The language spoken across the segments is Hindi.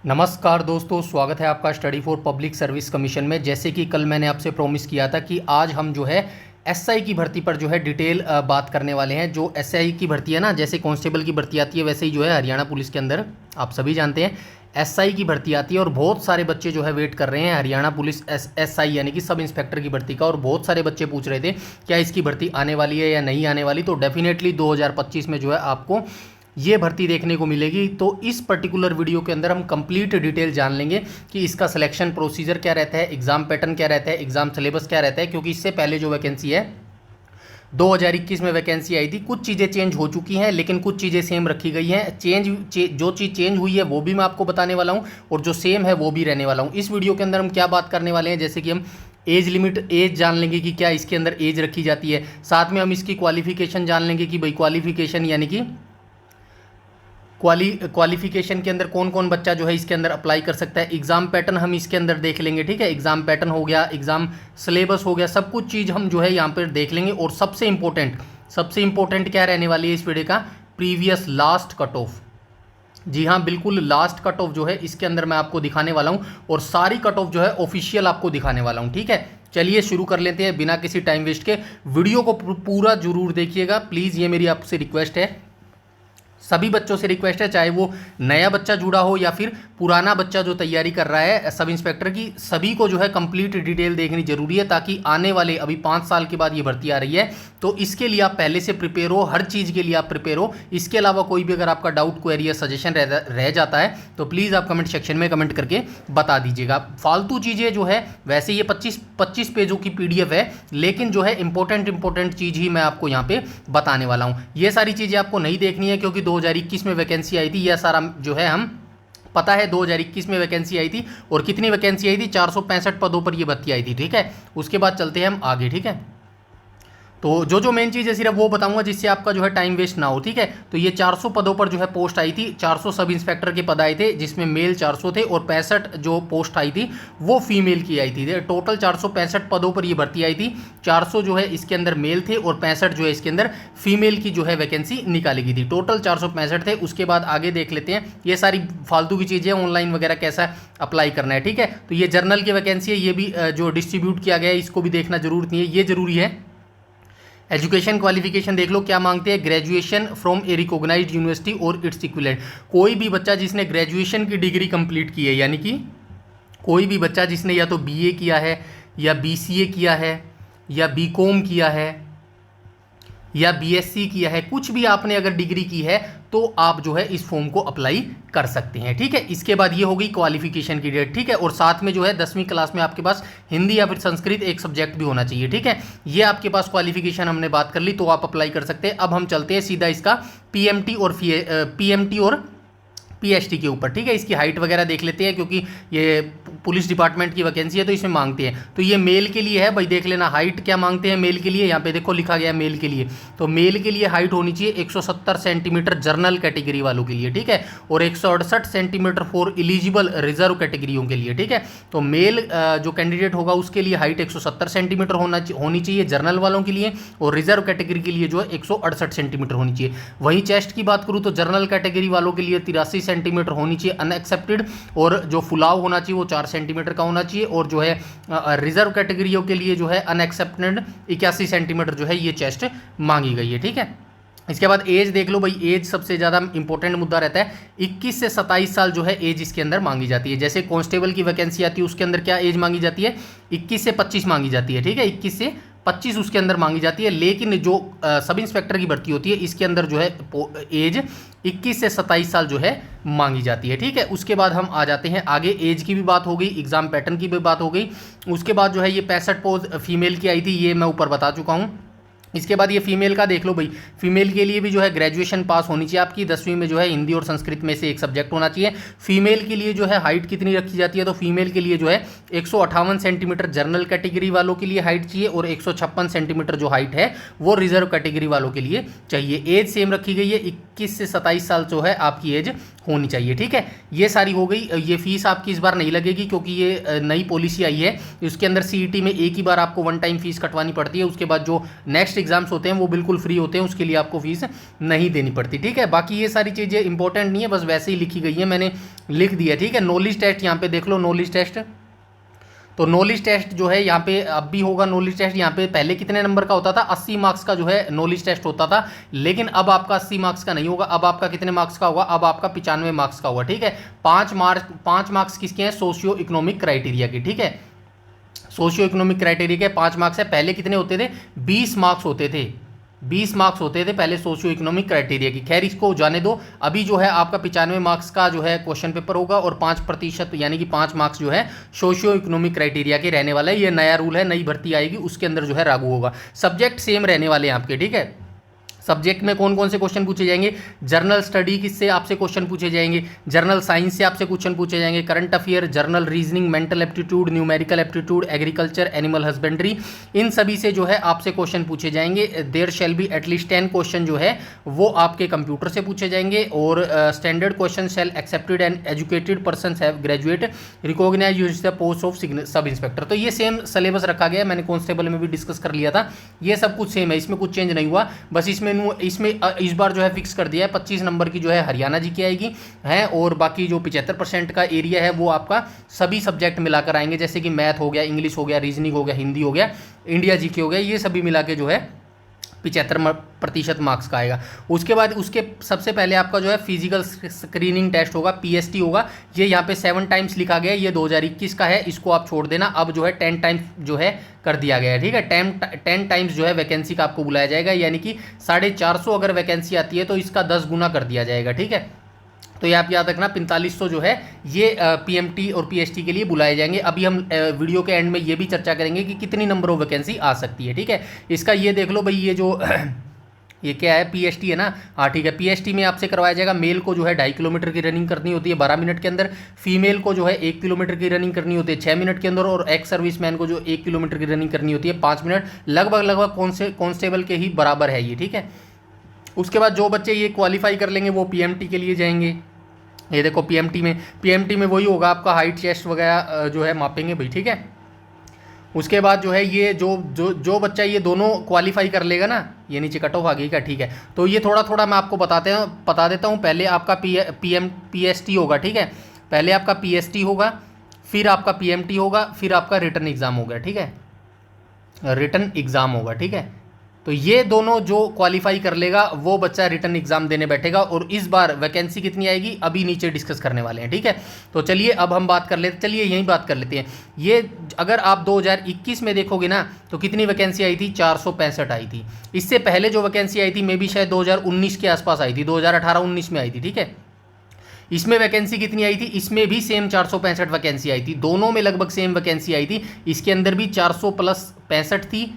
नमस्कार दोस्तों, स्वागत है आपका study for public service commission में। जैसे कि कल मैंने आपसे प्रॉमिस किया था कि आज हम जो है एसआई की भर्ती पर जो है डिटेल बात करने वाले हैं। जो एसआई की भर्ती है ना, जैसे कांस्टेबल की भर्ती आती है वैसे ही जो है हरियाणा पुलिस के अंदर आप सभी जानते हैं एसआई की भर्ती आती है। और बहुत सारे बच्चे जो है वेट कर रहे हैं हरियाणा पुलिस एसआई यानी कि सब इंस्पेक्टर की भर्ती का। और बहुत सारे बच्चे पूछ रहे थे क्या इसकी भर्ती आने वाली है या नहीं आने वाली। तो डेफिनेटली 2025 में जो है आपको ये भर्ती देखने को मिलेगी। तो इस पर्टिकुलर वीडियो के अंदर हम कंप्लीट डिटेल जान लेंगे कि इसका सिलेक्शन प्रोसीजर क्या रहता है, एग्जाम पैटर्न क्या रहता है, एग्जाम सिलेबस क्या रहता है। क्योंकि इससे पहले जो वैकेंसी है 2021 में वैकेंसी आई थी, कुछ चीज़ें चेंज हो चुकी हैं लेकिन कुछ चीज़ें सेम रखी गई हैं। जो चीज़ चेंज हुई है वो भी मैं आपको बताने वाला हूँ और जो सेम है वो भी रहने वाला हूँ। इस वीडियो के अंदर हम क्या बात करने वाले हैं, जैसे कि हम एज लिमिट, एज जान लेंगे कि क्या इसके अंदर एज रखी जाती है। साथ में हम इसकी क्वालिफिकेशन जान लेंगे कि भाई क्वालिफिकेशन यानी कि क्वालिफिकेशन के अंदर कौन कौन बच्चा जो है इसके अंदर अप्लाई कर सकता है। एग्जाम पैटर्न हम इसके अंदर देख लेंगे, ठीक है। एग्जाम पैटर्न हो गया, एग्जाम सिलेबस हो गया, सब कुछ चीज़ हम जो है यहाँ पर देख लेंगे। और सबसे इंपॉर्टेंट क्या रहने वाली है इस वीडियो का, प्रीवियस लास्ट कट ऑफ। जी हाँ, बिल्कुल लास्ट कट ऑफ जो है इसके अंदर मैं आपको दिखाने वाला हूँ और सारी कट ऑफ जो है ऑफिशियल आपको दिखाने वाला हूँ, ठीक है। चलिए शुरू कर लेते हैं बिना किसी टाइम वेस्ट के। वीडियो को पूरा जरूर देखिएगा प्लीज़, ये मेरी आपसे रिक्वेस्ट है। सभी बच्चों से रिक्वेस्ट है, चाहे वो नया बच्चा जुड़ा हो या फिर पुराना बच्चा जो तैयारी कर रहा है सब इंस्पेक्टर की, सभी को जो है कंप्लीट डिटेल देखनी जरूरी है। ताकि आने वाले अभी 5 साल के बाद ये भर्ती आ रही है तो इसके लिए आप पहले से प्रिपेयर हो, हर चीज़ के लिए आप प्रिपेयर हो। इसके अलावा कोई भी अगर आपका डाउट, क्वेरी या सजेशन रह जाता है तो प्लीज़ आप कमेंट सेक्शन में कमेंट करके बता दीजिएगा। फालतू चीज़ें जो है, वैसे ये 25 पेजों की PDF है लेकिन जो है इंपॉर्टेंट चीज़ ही मैं आपको यहाँ पे बताने वाला हूँ। ये सारी चीज़ें आपको नहीं देखनी है क्योंकि 2021 में वैकेंसी आई थी। यह सारा जो है हम पता है 2021 में वैकेंसी आई थी और कितनी वैकेंसी आई थी, 465 पदों पर यह भर्ती आई थी, ठीक है। उसके बाद चलते हैं हम आगे, ठीक है। तो जो मेन चीज़ है सिर्फ वो बताऊंगा जिससे आपका जो है टाइम वेस्ट ना हो, ठीक है। तो ये 400 पदों पर जो है पोस्ट आई थी, 400 सब इंस्पेक्टर के पद आए थे जिसमें मेल 400 थे और 65 जो पोस्ट आई थी वो फीमेल की आई थी। टोटल 465 पदों पर ये भर्ती आई थी। 400 जो है इसके अंदर मेल थे और 65 जो है इसके अंदर फीमेल की जो है वैकेंसी निकाली गई थी। टोटल 465 थे। उसके बाद आगे देख लेते हैं, ये सारी फालतू की चीज़ें ऑनलाइन वगैरह कैसा अप्लाई करना है, ठीक है। तो ये जर्नल की वैकेंसी है, ये भी जो डिस्ट्रीब्यूट किया गया है इसको भी देखना जरूरत नहीं है, ये जरूरी है। एजुकेशन क्वालिफिकेशन देख लो क्या मांगते हैं, graduation from a recognised university और इट्स इक्विवेलेंट। कोई भी बच्चा जिसने ग्रेजुएशन की डिग्री कंप्लीट की है, यानी कि कोई भी बच्चा जिसने या तो BA किया है या BCA किया है या BCom किया है या BSc किया है, कुछ भी आपने अगर डिग्री की है तो आप जो है इस फॉर्म को अप्लाई कर सकते हैं, ठीक है। इसके बाद ये हो गई क्वालिफिकेशन की डेट, ठीक है। और साथ में जो है 10वीं क्लास में आपके पास हिंदी या फिर संस्कृत एक सब्जेक्ट भी होना चाहिए, ठीक है। ये आपके पास क्वालिफिकेशन हमने बात कर ली तो आप अप्लाई कर सकते हैं। अब हम चलते हैं सीधा इसका PMT और PST के ऊपर, ठीक है। इसकी हाइट वगैरह देख लेते हैं क्योंकि ये पुलिस डिपार्टमेंट की वैकेंसी है तो इसमें मांगते हैं। तो ये मेल के लिए है भाई, देख लेना हाइट क्या मांगते हैं मेल के लिए। यहाँ पे देखो लिखा गया है मेल के लिए, तो मेल के लिए हाइट होनी चाहिए 170 सेंटीमीटर जर्नल कैटेगरी वालों के लिए, ठीक है। और 168 सेंटीमीटर फॉर एलिजिबल रिजर्व कैटेगरियों के लिए, ठीक है। तो मेल जो कैंडिडेट होगा उसके लिए हाइट 170 सेंटीमीटर होनी चाहिए जर्नल वालों के लिए, और रिजर्व कैटेगरी के लिए जो है 168 सेंटीमीटर होनी चाहिए। वहीं चेस्ट की बात करूँ तो जर्नल कैटेगरी वालों के लिए 83 सेंटीमीटर होनी चाहिए अनएक्सेप्टेड, और जो फुलाव होना चाहिए वो 4 सेंटीमीटर का होना चाहिए। और जो है रिजर्व कैटेगरियों के लिए जो है अनएक्सेप्टेड 81 सेंटीमीटर जो है ये चेस्ट मांगी गई है, ठीक है। इसके बाद एज देख लो भाई, एज सबसे ज़्यादा इंपॉर्टेंट मुद्दा रहता है। 21 से 27 साल जो है एज इसके अंदर मांगी जाती है। जैसे कांस्टेबल की वैकेंसी आती है उसके अंदर क्या एज मांगी जाती है, 21 से 25 मांगी जाती है, ठीक है। 21 से 25 उसके अंदर मांगी जाती है। लेकिन जो सब इंस्पेक्टर की भर्ती होती है इसके अंदर जो है एज 21 से 27 साल जो है मांगी जाती है, ठीक है। उसके बाद हम आ जाते हैं आगे, एज की भी बात हो गई, एग्जाम पैटर्न की भी बात हो गई। उसके बाद जो है ये 65 पोस्ट फीमेल की आई थी, ये मैं ऊपर बता चुका हूँ। इसके बाद ये फीमेल का देख लो भाई, फीमेल के लिए भी जो है ग्रेजुएशन पास होनी चाहिए आपकी, 10वीं में जो है हिंदी और संस्कृत में से एक सब्जेक्ट होना चाहिए। फीमेल के लिए जो है हाइट कितनी रखी जाती है, तो फीमेल के लिए जो है 158 सेंटीमीटर जर्नल कैटेगरी वालों के लिए हाइट चाहिए और 156 सेंटीमीटर जो हाइट है वो रिजर्व कैटेगरी वालों के लिए चाहिए। एज सेम रखी गई है, 21 से 27 साल जो है आपकी एज होनी चाहिए। ठीक है, ये सारी हो गई। ये फीस आपकी इस बार नहीं लगेगी क्योंकि ये नई पॉलिसी आई है। उसके अंदर सीईटी में एक ही बार आपको वन टाइम फीस कटवानी पड़ती है, उसके बाद जो नेक्स्ट एग्जाम्स होते हैं वो बिल्कुल फ्री होते हैं, उसके लिए आपको फीस नहीं देनी पड़ती। ठीक है, बाकी ये सारी चीज़ें इंपॉर्टेंट नहीं है, बस वैसे ही लिखी गई है, मैंने लिख दिया। ठीक है, नॉलेज टेस्ट यहाँ पे देख लो, नॉलेज टेस्ट। तो नॉलेज टेस्ट जो है यहाँ पे अब भी होगा नॉलेज टेस्ट। यहाँ पे पहले कितने नंबर का होता था, 80 मार्क्स का जो है नॉलेज टेस्ट होता था, लेकिन अब आपका 80 मार्क्स का नहीं होगा। अब आपका कितने मार्क्स का होगा, अब आपका 95 मार्क्स का होगा। ठीक है, 5 मार्क्स किसके हैं, सोशियो इकोनॉमिक क्राइटेरिया की। ठीक है, सोशियो इकोनॉमिक क्राइटेरिया के 5 मार्क्स है। पहले कितने होते थे, 20 मार्क्स होते थे, 20 मार्क्स होते थे पहले सोशियो इकोनॉमिक क्राइटेरिया की। खैर इसको जाने दो, अभी जो है आपका 95 मार्क्स का जो है क्वेश्चन पेपर होगा और 5% यानी कि 5 मार्क्स जो है सोशियो इकोनॉमिक क्राइटेरिया के रहने वाला है। ये नया रूल है, नई भर्ती आएगी उसके अंदर जो है लागू होगा। सब्जेक्ट सेम रहने वाले हैं आपके। ठीक है, सब्जेक्ट में कौन कौन से क्वेश्चन पूछे जाएंगे, जनरल स्टडी किससे आपसे क्वेश्चन पूछे जाएंगे, जनरल साइंस से आपसे क्वेश्चन पूछे जाएंगे, current affair, general reasoning, mental aptitude, numerical aptitude, agriculture, animal husbandry, इन सभी से जो है आपसे क्वेश्चन पूछे जाएंगे। There shall be at least 10 question जो है वो आपके कंप्यूटर से पूछे जाएंगे। और standard question shall accepted and educated person have graduate recognise use the post of sub inspector. तो ये सेम सिलेबस रखा गया है, मैंने कॉन्स्टेबल में भी डिस्कस कर लिया था, ये सब कुछ सेम है, इसमें कुछ चेंज नहीं हुआ। बस इसमें इस बार जो है फिक्स कर दिया है 25 नंबर की जो है हरियाणा जी की आएगी है, और बाकी जो 75% का एरिया है वो आपका सभी सब्जेक्ट मिलाकर आएंगे, जैसे कि मैथ हो गया, इंग्लिश हो गया, रीजनिंग हो गया, हिंदी हो गया, इंडिया जी के हो गया, ये सभी मिला के जो है 75% मार्क्स का आएगा। उसके बाद उसके सबसे पहले आपका जो है फिजिकल स्क्रीनिंग टेस्ट होगा, पीएसटी होगा। ये यहाँ पे 7 टाइम्स लिखा गया है, ये 2021 का है, इसको आप छोड़ देना। अब जो है 10 टाइम्स जो है कर दिया गया है। ठीक है, 10 टाइम्स जो है वैकेंसी का आपको बुलाया जाएगा, यानी कि 450 अगर वैकेंसी आती है तो इसका 10 गुना कर दिया जाएगा। ठीक है, तो ये आप याद रखना 4500 जो है ये पीएमटी और पीएसटी के लिए बुलाए जाएंगे। अभी हम वीडियो के एंड में ये भी चर्चा करेंगे कि कितनी नंबर ऑफ वैकेंसी आ सकती है। ठीक है, इसका ये देख लो भाई, ये जो ये क्या है, पीएसटी है ना, हाँ ठीक है, पीएसटी में आपसे करवाया जाएगा। मेल को जो है 2.5 किलोमीटर की रनिंग करनी होती है 12 मिनट के अंदर, फीमेल को जो है 1 किलोमीटर की रनिंग करनी होती है 6 मिनट के अंदर, और एक्स सर्विसमैन को जो 1 किलोमीटर की रनिंग करनी होती है 5 मिनट। लगभग कांस्टेबल के ही बराबर है ये। ठीक है, उसके बाद जो बच्चे ये क्वालिफाई कर लेंगे वो पीएमटी के लिए जाएंगे। ये देखो पीएमटी में वही होगा आपका, हाइट चेस्ट वगैरह जो है मापेंगे भाई। ठीक है, उसके बाद जो है ये जो बच्चा ये दोनों क्वालिफाई कर लेगा ना, ये नीचे कट ऑफ आ गई क्या, ठीक है, तो ये थोड़ा मैं आपको बता देता हूँ। पहले आपका पीएसटी होगा। ठीक है, पहले आपका पीएसटी होगा, फिर आपका पीएमटी होगा, फिर आपका रिटन एग्ज़ाम होगा। ठीक है, रिटन एग्ज़ाम होगा। ठीक है, तो ये दोनों जो क्वालिफाई कर लेगा वो बच्चा रिटर्न एग्जाम देने बैठेगा। और इस बार वैकेंसी कितनी आएगी अभी नीचे डिस्कस करने वाले हैं। ठीक है, तो चलिए अब हम बात कर लेते, चलिए यहीं बात कर लेते हैं। ये अगर आप 2021 में देखोगे ना तो कितनी वैकेंसी आई थी, 465 आई थी। इससे पहले जो वैकेंसी आई थी मे भी शायद 2019 के आसपास आई थी, 2018-19 में आई थी। ठीक है, इसमें वैकेंसी कितनी आई थी, इसमें भी सेम 465 वैकेंसी आई थी, दोनों में लगभग सेम वैकेंसी आई थी। इसके अंदर भी 400 प्लस 65 थी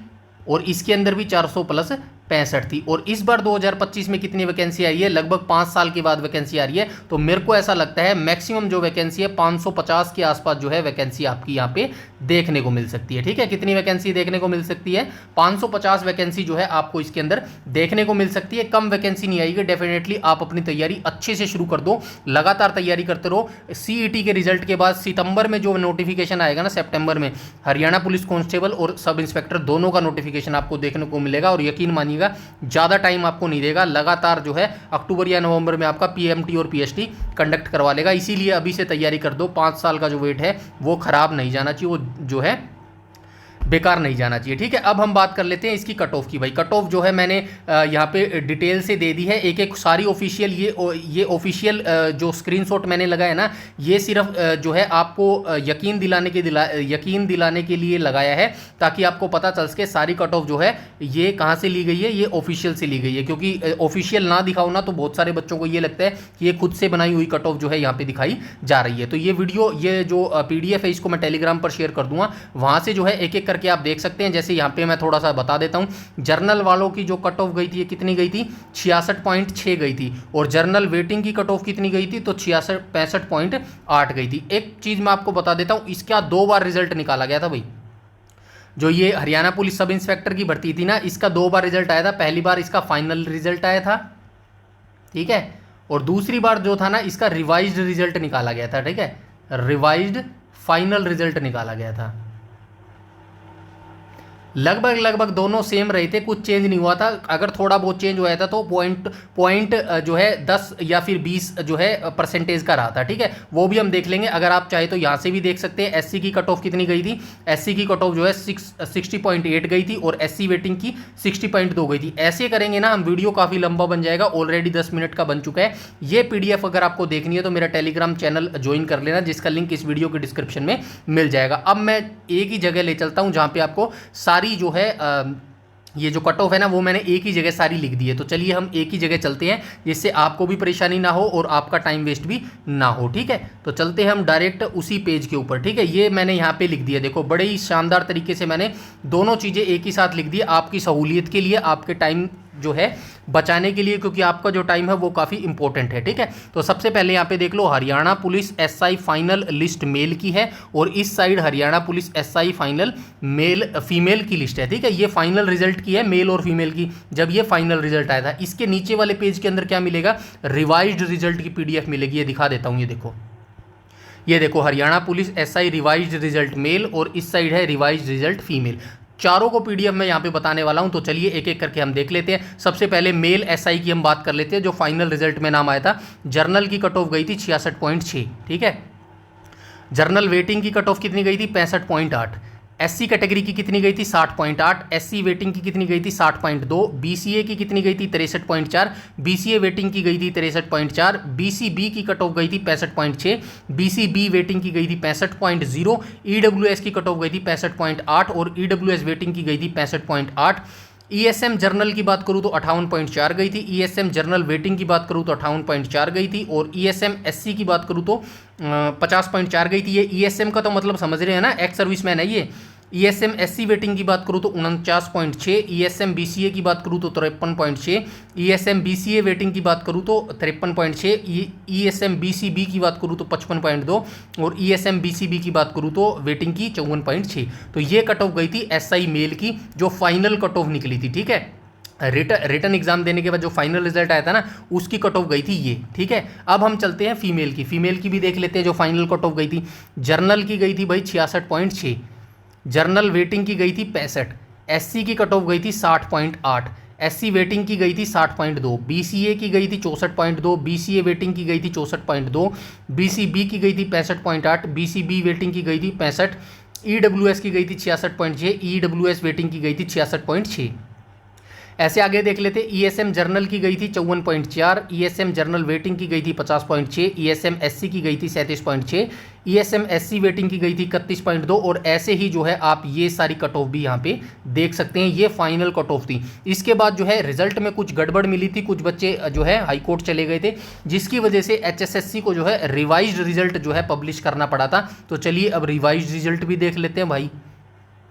और इसके अंदर भी 400 प्लस 65 थी। और इस बार 2025 में कितनी वैकेंसी आ रही है, लगभग 5 साल के बाद वैकेंसी आ रही है। तो मेरे को ऐसा लगता है मैक्सिमम जो वैकेंसी है 550 के आसपास जो है वैकेंसी आपकी यहाँ पे देखने को मिल सकती है। ठीक है, कितनी वैकेंसी देखने को मिल सकती है, 550 वैकेंसी जो है आपको इसके अंदर देखने को मिल सकती है। कम वैकेंसी नहीं आएगी डेफिनेटली। आप अपनी तैयारी अच्छे से शुरू कर दो, लगातार तैयारी करते रहो। सीईटी के रिजल्ट के बाद सितंबर में जो नोटिफिकेशन आएगा ना, सितंबर में हरियाणा पुलिस कांस्टेबल और सब इंस्पेक्टर दोनों का नोटिफिकेशन आपको देखने को मिलेगा। और यकीन मानिए ज़्यादा टाइम आपको नहीं देगा, लगातार जो है अक्टूबर या नवंबर में आपका पीएमटी और पीएसटी कंडक्ट करवा लेगा। इसीलिए अभी से तैयारी कर दो, 5 साल का जो वेट है वो खराब नहीं जाना चाहिए, वो जो है बेकार नहीं जाना चाहिए। ठीक है, अब हम बात कर लेते हैं इसकी कट ऑफ की। भाई कट ऑफ जो है मैंने यहाँ पे डिटेल से दे दी है, एक एक सारी ऑफिशियल। ये ऑफिशियल जो स्क्रीनशॉट मैंने लगाया ना, ये सिर्फ जो है आपको यकीन दिलाने के लिए लगाया है, ताकि आपको पता चल सके सारी कट ऑफ जो है ये कहाँ से ली गई है, ये ऑफिशियल से ली गई है। क्योंकि ऑफिशियल ना दिखाओ ना तो बहुत सारे बच्चों को ये लगता है कि ये खुद से बनाई हुई कट ऑफ जो है यहाँ पे दिखाई जा रही है। तो ये वीडियो, ये जो PDF है इसको मैं टेलीग्राम पर शेयर कर दूंगा, वहाँ से जो है एक एक करके आप देख सकते हैं। जैसे यहाँ पे मैं थोड़ा सा बता देता हूँ, जर्नल वालों की जो कट ऑफ गई थी, ये कितनी गई थी, 66.6 गई थी। और जर्नल वेटिंग की कट ऑफ कितनी गई थी, तो 65.8 गई थी। एक चीज़ मैं आपको बता देता हूँ, इसका 2 बार रिजल्ट निकाला गया था भाई। जो ये हरियाणा पुलिस सब इंस्पेक्टर की भर्ती थी ना, इसका 2 बार रिजल्ट आया था। पहली बार इसका फाइनल रिजल्ट आया था, ठीक है, और दूसरी बार जो था ना इसका रिवाइज्ड रिजल्ट निकाला गया था, ठीक है, रिवाइज्ड फाइनल रिजल्ट निकाला गया था। लगभग दोनों सेम रहे थे, कुछ चेंज नहीं हुआ था। अगर थोड़ा बहुत चेंज हुआ था तो पॉइंट जो है 10 या फिर 20 जो है परसेंटेज का रहा था, ठीक है, वो भी हम देख लेंगे। अगर आप चाहे तो यहाँ से भी देख सकते हैं एससी की कट ऑफ कितनी गई थी। एससी की कट ऑफ जो है 60.8 गई थी और एससी वेटिंग की 60.2 गई थी। ऐसे करेंगे ना हम, वीडियो काफ़ी लंबा बन जाएगा, ऑलरेडी 10 मिनट का बन चुका है। ये पीडीएफ अगर आपको देखनी है तो मेरा टेलीग्राम चैनल ज्वाइन कर लेना, जिसका लिंक इस वीडियो के डिस्क्रिप्शन में मिल जाएगा। अब मैं एक ही जगह ले चलता हूँ जहाँ पे आपको सारी जो है ये जो कट ऑफ है ना वो मैंने एक ही जगह सारी लिख दी है। तो चलिए हम एक ही जगह चलते हैं, जिससे आपको भी परेशानी ना हो और आपका टाइम वेस्ट भी ना हो, ठीक है। तो चलते हैं हम डायरेक्ट उसी पेज के ऊपर, ठीक है। ये मैंने यहाँ पे लिख दिया, देखो बड़े ही शानदार तरीके से मैंने दोनों चीज़ें एक ही साथ लिख दी, आपकी सहूलियत के लिए, आपके टाइम जो है बचाने के लिए, क्योंकि आपका जो टाइम है वो काफ़ी इंपॉर्टेंट है, ठीक है। तो सबसे पहले यहाँ पे देख लो, Haryana police SI final list male की है और इस side Haryana police SI final male female की लिस्ट है, ठीक है। ये फाइनल रिजल्ट की है, मेल और फीमेल की, जब ये फाइनल रिजल्ट आया था। इसके नीचे वाले पेज के अंदर क्या मिलेगा, रिवाइज्ड रिजल्ट की पीडीएफ मिलेगी। ये दिखा देता हूँ, ये देखो Haryana police SI revised result mail और इस साइड है रिवाइज्ड रिजल्ट फीमेल। चारों को पीडीएफ में यहाँ पे बताने वाला हूँ। तो चलिए एक एक करके हम देख लेते हैं। सबसे पहले मेल एसआई की हम बात कर लेते हैं, जो फाइनल रिजल्ट में नाम आया था। जर्नल की कट ऑफ गई थी 66.6, ठीक है। जर्नल वेटिंग की कट ऑफ कितनी गई थी, 65.8। एससी कैटेगरी की कितनी गई थी, 60.8। एससी वेटिंग की कितनी गई थी, 60.2। बीसीए की कितनी गई थी, 63.4। बीसीए वेटिंग की गई थी 63.4। बीसीबी की कट ऑफ गई थी 65.6। बीसीबी वेटिंग की गई थी 65.0। ईडब्ल्यूएस की कट ऑफ गई थी 65.8 और ईडब्ल्यूएस वेटिंग की गई थी 65.8। ईएसएम जर्नल की बात करूँ तो 58.4 गई थी। ईएसएम जर्नल वेटिंग की बात करूँ तो 58.4 गई थी और ईएसएम एससी की बात करूँ तो 50.4 गई थी। ये ईएसएम का तो मतलब समझ रहे हैं ना, एक्स सर्विसमैन है ये। ईएसएम एससी वेटिंग की बात करूँ तो 49.6। ईएसएम बीसीए की बात करूँ तो 53.6। ईएसएम बीसीए वेटिंग की बात करूँ तो 53.6। ईएसएम बीसीबी की बात करूँ तो 55.2 और ईएसएम बीसीबी की बात करूँ तो वेटिंग की 54.6। तो ये कट ऑफ गई थी एसआई मेल की, जो फाइनल कट ऑफ निकली थी, ठीक है। रिटर्न एग्जाम देने के बाद जो फाइनल रिजल्ट आया था ना, उसकी कट ऑफ गई थी ये, ठीक है। अब हम चलते हैं फीमेल की। फीमेल की भी देख लेते हैं, जो फाइनल कट ऑफ गई थी। जर्नल की गई थी भाई 66.6। जर्नल वेटिंग की गई थी 65। एससी की कट ऑफ गई थी 60.8। एससी वेटिंग की गई थी 60.2। बीसीए की गई थी 64.2। बीसीए वेटिंग की गई थी 64.2। बीसीबी की गई थी 65.8। बीसीबी वेटिंग की गई थी 65। ईडब्ल्यूएस की गई थी 66.6। ईडब्ल्यूएस वेटिंग की गई थी 66.6। ऐसे आगे देख लेते। ईएसएम जर्नल की गई थी 54.4। ईएसएम जर्नल वेटिंग की गई थी 50.6। ईएसएम एससी की गई थी 37.6। ईएसएम एससी वेटिंग की गई थी 31.2 और ऐसे ही जो है आप ये सारी कट ऑफ भी यहाँ पे देख सकते हैं। ये फाइनल कट ऑफ थी। इसके बाद जो है रिजल्ट में कुछ गड़बड़ मिली थी, कुछ बच्चे जो है हाई कोर्ट चले गए थे, जिसकी वजह से एचएसएससी को जो है रिवाइज्ड रिजल्ट जो है पब्लिश करना पड़ा था। तो चलिए अब रिवाइज्ड रिजल्ट भी देख लेते हैं भाई।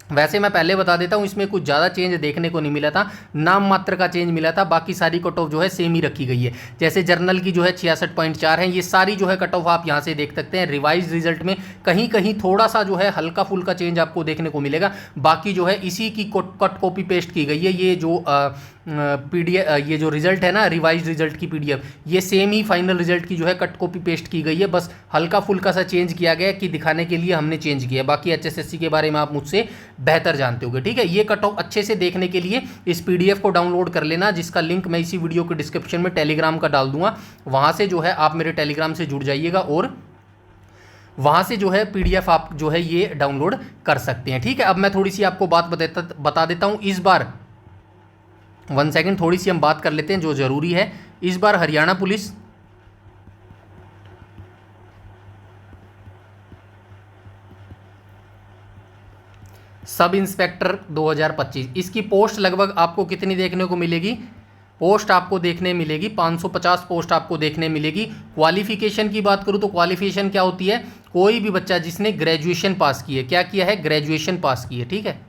वैसे मैं पहले बता देता हूँ, इसमें कुछ ज़्यादा चेंज देखने को नहीं मिला था, नाम मात्र का चेंज मिला था, बाकी सारी कट ऑफ जो है सेम ही रखी गई है। जैसे जर्नल की जो है 66.4 है, ये सारी जो है कट ऑफ आप यहाँ से देख सकते हैं। रिवाइज रिजल्ट में कहीं कहीं थोड़ा सा जो है हल्का फुल्का चेंज आपको देखने को मिलेगा, बाकी जो है इसी की कट कॉपी पेस्ट की गई है। ये जो पीडीएफ, ये जो रिजल्ट है ना रिवाइज रिजल्ट की पीडीएफ, ये सेम ही फाइनल रिजल्ट की जो है कट कॉपी पेस्ट की गई है, बस हल्का फुल्का सा चेंज किया गया कि दिखाने के लिए हमने चेंज किया। बाकी एचएसएससी के बारे में आप मुझसे बेहतर जानते होगे, ठीक है। ये कट ऑफ अच्छे से देखने के लिए इस पीडीएफ को डाउनलोड कर लेना, जिसका लिंक मैं इसी वीडियो के डिस्क्रिप्शन में टेलीग्राम का डाल दूंगा। वहाँ से जो है आप मेरे टेलीग्राम से जुड़ जाइएगा और वहाँ से जो है पीडीएफ आप जो है ये डाउनलोड कर सकते हैं, ठीक है। अब मैं थोड़ी सी आपको बात बता देता हूँ। इस बार 1 सेकंड, थोड़ी सी हम बात कर लेते हैं जो ज़रूरी है। इस बार हरियाणा पुलिस सब इंस्पेक्टर 2025, इसकी पोस्ट लगभग आपको कितनी देखने को मिलेगी, पोस्ट आपको देखने मिलेगी 550 पोस्ट आपको देखने मिलेगी। क्वालिफिकेशन की बात करूँ तो क्वालिफिकेशन क्या होती है, कोई भी बच्चा जिसने ग्रेजुएशन पास की है, क्या किया है, ग्रेजुएशन पास की है, ठीक है।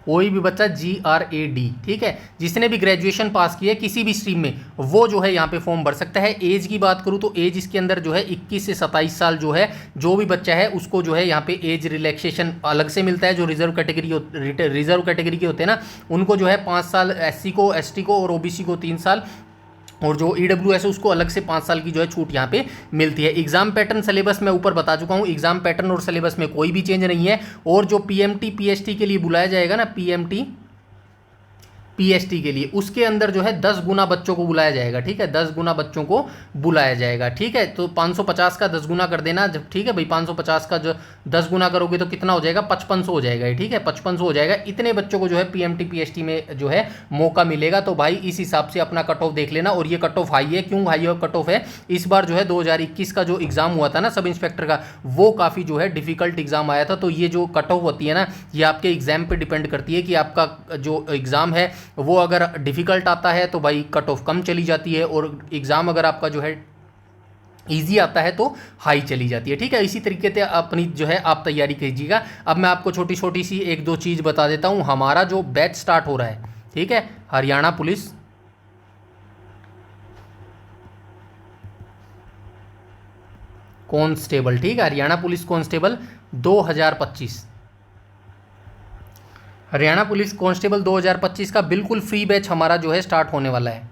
कोई भी बच्चा GRAD, ठीक है, जिसने भी ग्रेजुएशन पास किया है किसी भी स्ट्रीम में, वो जो है यहाँ पे फॉर्म भर सकता है। एज की बात करूँ तो एज इसके अंदर जो है 21 से 27 साल जो है, जो भी बच्चा है उसको जो है यहाँ पे एज रिलैक्सेशन अलग से मिलता है। जो रिजर्व कैटेगरी के होते हैं ना, उनको जो है 5 साल, SC को, ST को और OBC को 3 साल और जो EWS है उसको अलग से 5 साल की जो है छूट यहाँ पे मिलती है। एग्जाम पैटर्न सिलेबस मैं ऊपर बता चुका हूँ, एग्जाम पैटर्न और सिलेबस में कोई भी चेंज नहीं है। और जो PMT PST के लिए बुलाया जाएगा ना, PMT PST के लिए, उसके अंदर जो है 10 गुना बच्चों को बुलाया जाएगा, ठीक है, 10 गुना बच्चों को बुलाया जाएगा, ठीक है। तो 550 का 10 गुना कर देना जब, ठीक है भाई, 550 का जो 10 गुना करोगे तो कितना हो जाएगा, 5500 हो जाएगा, ठीक है, 5500 हो जाएगा। इतने बच्चों को जो है PMT PST में जो है मौका मिलेगा। तो भाई इस हिसाब से अपना कट ऑफ देख लेना। और ये कट ऑफ हाई है, क्यों हाई कट ऑफ है, इस बार जो है 2021 का जो एग्जाम हुआ था ना सब इंस्पेक्टर का, वो काफ़ी जो है डिफिकल्ट एग्जाम आया था। तो ये जो कट ऑफ होती है ना, ये आपके एग्जाम पे डिपेंड करती है कि आपका जो एग्ज़ाम है वो अगर डिफ़िकल्ट आता है तो भाई कट ऑफ कम चली जाती है, और एग्ज़ाम अगर आपका जो है ईजी आता है तो हाई चली जाती है, ठीक है। इसी तरीके से अपनी जो है आप तैयारी कीजिएगा। अब मैं आपको छोटी छोटी सी एक दो चीज़ बता देता हूँ। हमारा जो बैच स्टार्ट हो रहा है, ठीक है, हरियाणा पुलिस कांस्टेबल, ठीक है, Haryana police constable 2025, Haryana police constable 2025 का बिल्कुल फ्री बैच हमारा जो है स्टार्ट होने वाला है।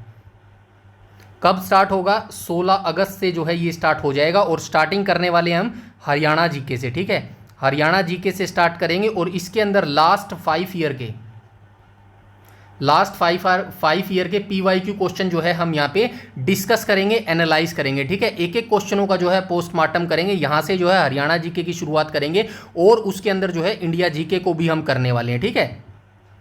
कब स्टार्ट होगा, 16 अगस्त से जो है ये स्टार्ट हो जाएगा। और स्टार्टिंग करने वाले हम हरियाणा जीके से, ठीक है, हरियाणा जीके से स्टार्ट करेंगे। और इसके अंदर लास्ट 5 ईयर के PYQ क्वेश्चन जो है हम यहाँ पे डिस्कस करेंगे, एनालाइज करेंगे, ठीक है। एक एक क्वेश्चनों का जो है पोस्टमार्टम करेंगे। यहाँ से जो है हरियाणा जीके की शुरुआत करेंगे, और उसके अंदर जो है इंडिया जीके को भी हम करने वाले हैं, ठीक है,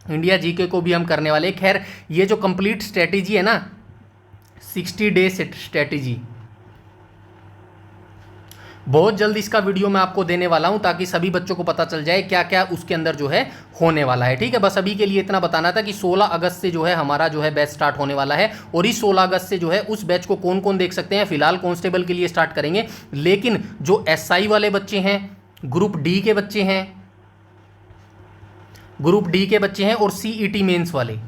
इंडिया जीके को भी हम करने वाले हैं। खैर ये जो कंप्लीट स्ट्रेटेजी है ना, 60 डे स्ट्रेटेजी, बहुत जल्द इसका वीडियो मैं आपको देने वाला हूं, ताकि सभी बच्चों को पता चल जाए क्या क्या उसके अंदर जो है होने वाला है, ठीक है। बस अभी के लिए इतना बताना था कि 16 अगस्त से जो है हमारा जो है बैच स्टार्ट होने वाला है। और इस 16 अगस्त से जो है उस बैच को कौन कौन देख सकते हैं, फिलहाल कांस्टेबल के लिए स्टार्ट करेंगे, लेकिन जो SI वाले बच्चे हैं, ग्रुप डी के बच्चे हैं, और CET मेंस वाले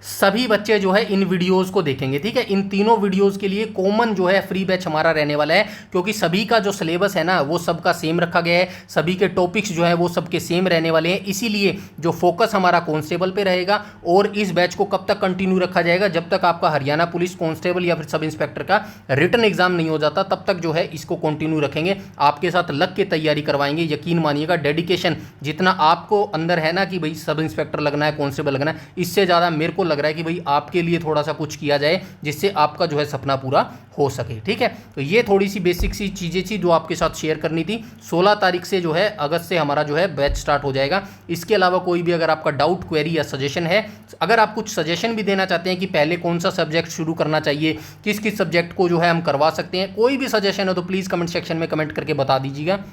सभी बच्चे जो है इन वीडियोस को देखेंगे, ठीक है। इन तीनों वीडियोस के लिए कॉमन जो है फ्री बैच हमारा रहने वाला है, क्योंकि सभी का जो सिलेबस है ना वो सबका सेम रखा गया है, सभी के टॉपिक्स जो है वो सबके सेम रहने वाले हैं। इसीलिए जो फोकस हमारा कांस्टेबल पे रहेगा। और इस बैच को कब तक कंटिन्यू रखा जाएगा, जब तक आपका हरियाणा पुलिस कांस्टेबल या फिर सब इंस्पेक्टर का रिटन एग्जाम नहीं हो जाता, तब तक जो है इसको कंटिन्यू रखेंगे। आपके साथ लग के तैयारी करवाएंगे, यकीन मानिएगा। डेडिकेशन जितना आपको अंदर है ना कि भाई सब इंस्पेक्टर लगना है, कांस्टेबल लगना है, इससे ज़्यादा मेरे को लग रहा है कि भाई आपके लिए थोड़ा सा कुछ किया जाए जिससे आपका जो है सपना पूरा हो सके, ठीक है। तो ये थोड़ी सी बेसिक सी चीज़ें थी जो आपके साथ शेयर करनी थी। 16 तारीख से जो है अगस्त से हमारा जो है बैच स्टार्ट हो जाएगा। इसके अलावा कोई भी अगर आपका डाउट, क्वेरी या सजेशन है, अगर आप कुछ सजेशन भी देना चाहते हैं कि पहले कौन सा सब्जेक्ट शुरू करना चाहिए, किस किस सब्जेक्ट को जो है हम करवा सकते हैं, कोई भी सजेशन हो तो प्लीज़ कमेंट सेक्शन में कमेंट करके बता दीजिएगा,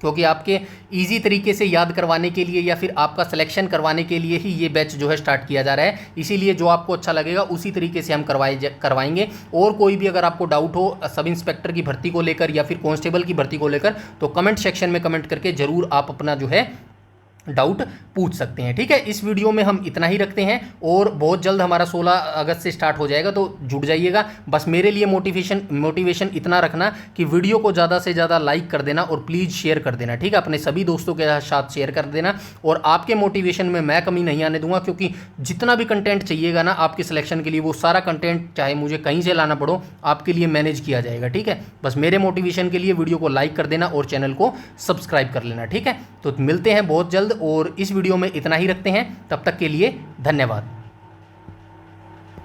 क्योंकि आपके इजी तरीके से याद करवाने के लिए या फिर आपका सिलेक्शन करवाने के लिए ही ये बैच जो है स्टार्ट किया जा रहा है। इसीलिए जो आपको अच्छा लगेगा उसी तरीके से हम करवाएंगे। और कोई भी अगर आपको डाउट हो सब इंस्पेक्टर की भर्ती को लेकर या फिर कांस्टेबल की भर्ती को लेकर, तो कमेंट सेक्शन में कमेंट करके ज़रूर आप अपना जो है डाउट पूछ सकते हैं, ठीक है। इस वीडियो में हम इतना ही रखते हैं, और बहुत जल्द हमारा 16 अगस्त से स्टार्ट हो जाएगा, तो जुड़ जाइएगा। बस मेरे लिए मोटिवेशन इतना रखना कि वीडियो को ज़्यादा से ज़्यादा लाइक कर देना और प्लीज़ शेयर कर देना, ठीक है, अपने सभी दोस्तों के साथ शेयर कर देना। और आपके मोटिवेशन में मैं कमी नहीं आने दूंगा, क्योंकि जितना भी कंटेंट चाहिएगा ना आपके सिलेक्शन के लिए, वो सारा कंटेंट चाहे मुझे कहीं से लाना पड़ो, आपके लिए मैनेज किया जाएगा, ठीक है। बस मेरे मोटिवेशन के लिए वीडियो को लाइक कर देना और चैनल को सब्सक्राइब कर लेना, ठीक है। तो मिलते हैं बहुत जल्द, और इस वीडियो में इतना ही रखते हैं। तब तक के लिए धन्यवाद।